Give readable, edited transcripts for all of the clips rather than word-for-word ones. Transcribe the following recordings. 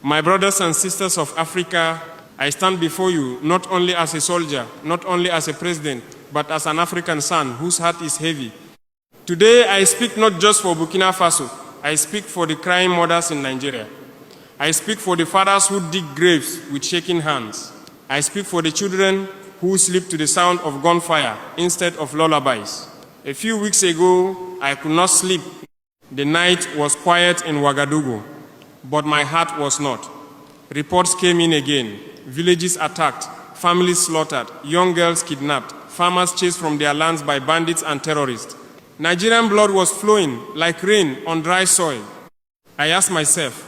My brothers and sisters of Africa, I stand before you not only as a soldier, not only as a president, but as an African son whose heart is heavy. Today, I speak not just for Burkina Faso, I speak for the crying mothers in Nigeria. I speak for the fathers who dig graves with shaking hands. I speak for the children who sleep to the sound of gunfire instead of lullabies. A few weeks ago, I could not sleep. The night was quiet in Ouagadougou, but my heart was not. Reports came in again. Villages attacked, families slaughtered, young girls kidnapped, farmers chased from their lands by bandits and terrorists. Nigerian blood was flowing like rain on dry soil. I asked myself,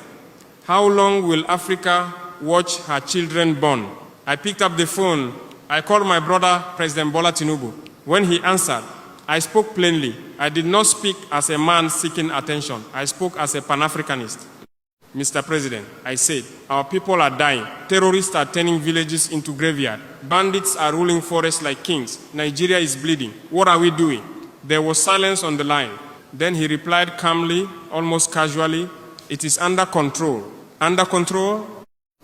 how long will Africa watch her children born? I picked up the phone. I called my brother, President Bola Tinubu. When he answered, I spoke plainly. I did not speak as a man seeking attention. I spoke as a Pan-Africanist. Mr. President, I said, our people are dying. Terrorists are turning villages into graveyards. Bandits are ruling forests like kings. Nigeria is bleeding. What are we doing? There was silence on the line. Then he replied calmly, almost casually, it is under control. Under control?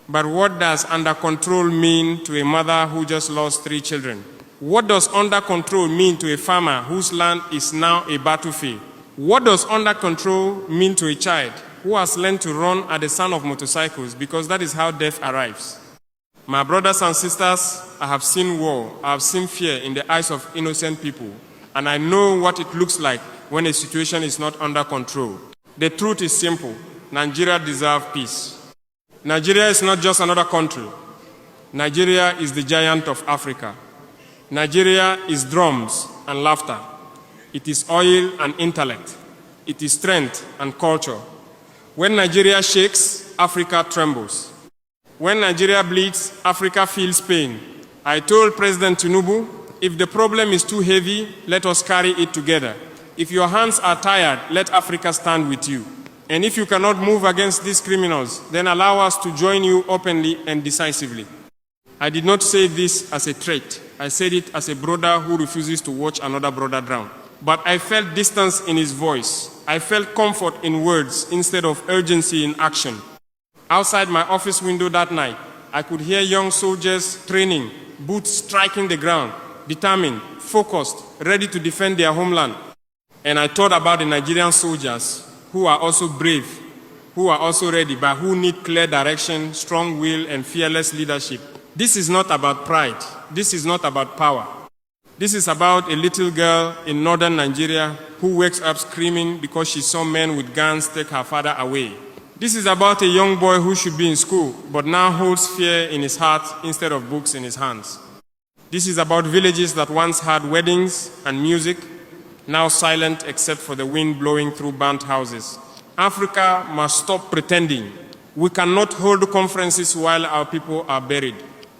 But what does under control mean to a mother who just lost 3 children? What does under control mean to a farmer whose land is now a battlefield? What does under control mean to a child who has learned to run at the sound of motorcycles because that is how death arrives? My brothers and sisters, I have seen war, I have seen fear in the eyes of innocent people, and I know what it looks like when a situation is not under control. The truth is simple. Nigeria deserves peace. Nigeria is not just another country. Nigeria is the giant of Africa. Nigeria is drums and laughter. It is oil and intellect. It is strength and culture. When Nigeria shakes, Africa trembles. When Nigeria bleeds, Africa feels pain. I told President Tinubu, if the problem is too heavy, let us carry it together. If your hands are tired, let Africa stand with you. And if you cannot move against these criminals, then allow us to join you openly and decisively. I did not say this as a threat. I said it as a brother who refuses to watch another brother drown. But I felt distance in his voice. I felt comfort in words instead of urgency in action. Outside my office window that night, I could hear young soldiers training, boots striking the ground, determined, focused, ready to defend their homeland. And I thought about the Nigerian soldiers who are also brave, who are also ready, but who need clear direction, strong will, and fearless leadership. This is not about pride. This is not about power. This is about a little girl in northern Nigeria who wakes up screaming because she saw men with guns take her father away. This is about a young boy who should be in school, but now holds fear in his heart instead of books in his hands. This is about villages that once had weddings and music, now silent except for the wind blowing through burnt houses. Africa must stop pretending. We cannot hold conferences while our people are buried.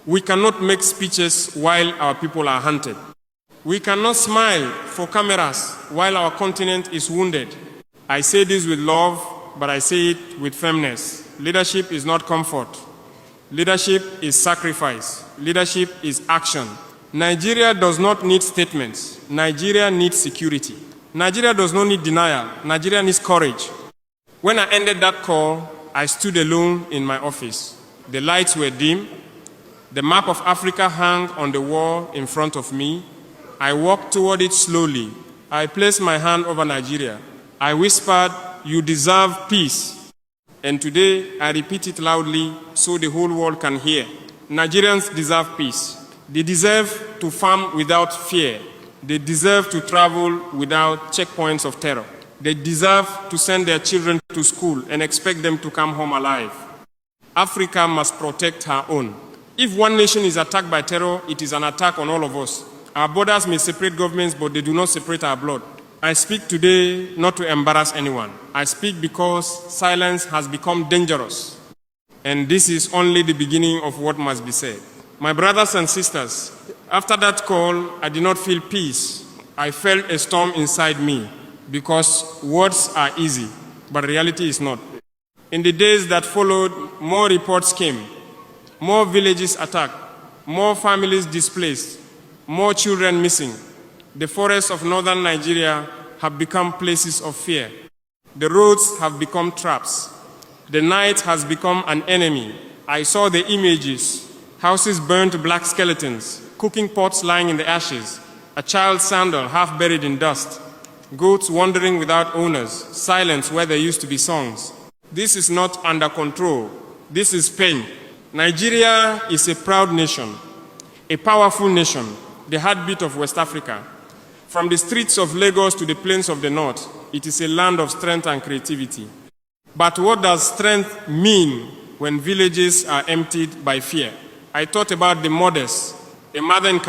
We cannot make speeches while our people are hunted. We cannot smile for cameras while our continent is wounded. I say this with love, but I say it with firmness. Leadership is not comfort. Leadership is sacrifice. Leadership is action. Nigeria does not need statements. Nigeria needs security. Nigeria does not need denial. Nigeria needs courage. When I ended that call, I stood alone in my office. The lights were dim. The map of Africa hung on the wall in front of me. I walked toward it slowly. I placed my hand over Nigeria. I whispered, "You deserve peace." And today, I repeat it loudly so the whole world can hear. Nigerians deserve peace. They deserve to farm without fear. They deserve to travel without checkpoints of terror. They deserve to send their children to school and expect them to come home alive. Africa must protect her own. If one nation is attacked by terror, it is an attack on all of us. Our borders may separate governments, but they do not separate our blood. I speak today not to embarrass anyone. I speak because silence has become dangerous. And this is only the beginning of what must be said. My brothers and sisters, after that call, I did not feel peace. I felt a storm inside me because words are easy, but reality is not. In the days that followed, more reports came. More villages attacked, more families displaced, more children missing. The forests of northern Nigeria have become places of fear. The roads have become traps. The night has become an enemy. I saw the images. Houses burned to black skeletons, cooking pots lying in the ashes, a child's sandal half buried in dust, goats wandering without owners, silence where there used to be songs. This is not under control. This is pain. Nigeria is a proud nation, a powerful nation, the heartbeat of West Africa. From the streets of Lagos to the plains of the north, it is a land of strength and creativity. But what does strength mean when villages are emptied by fear? I thought about the mothers, a mother in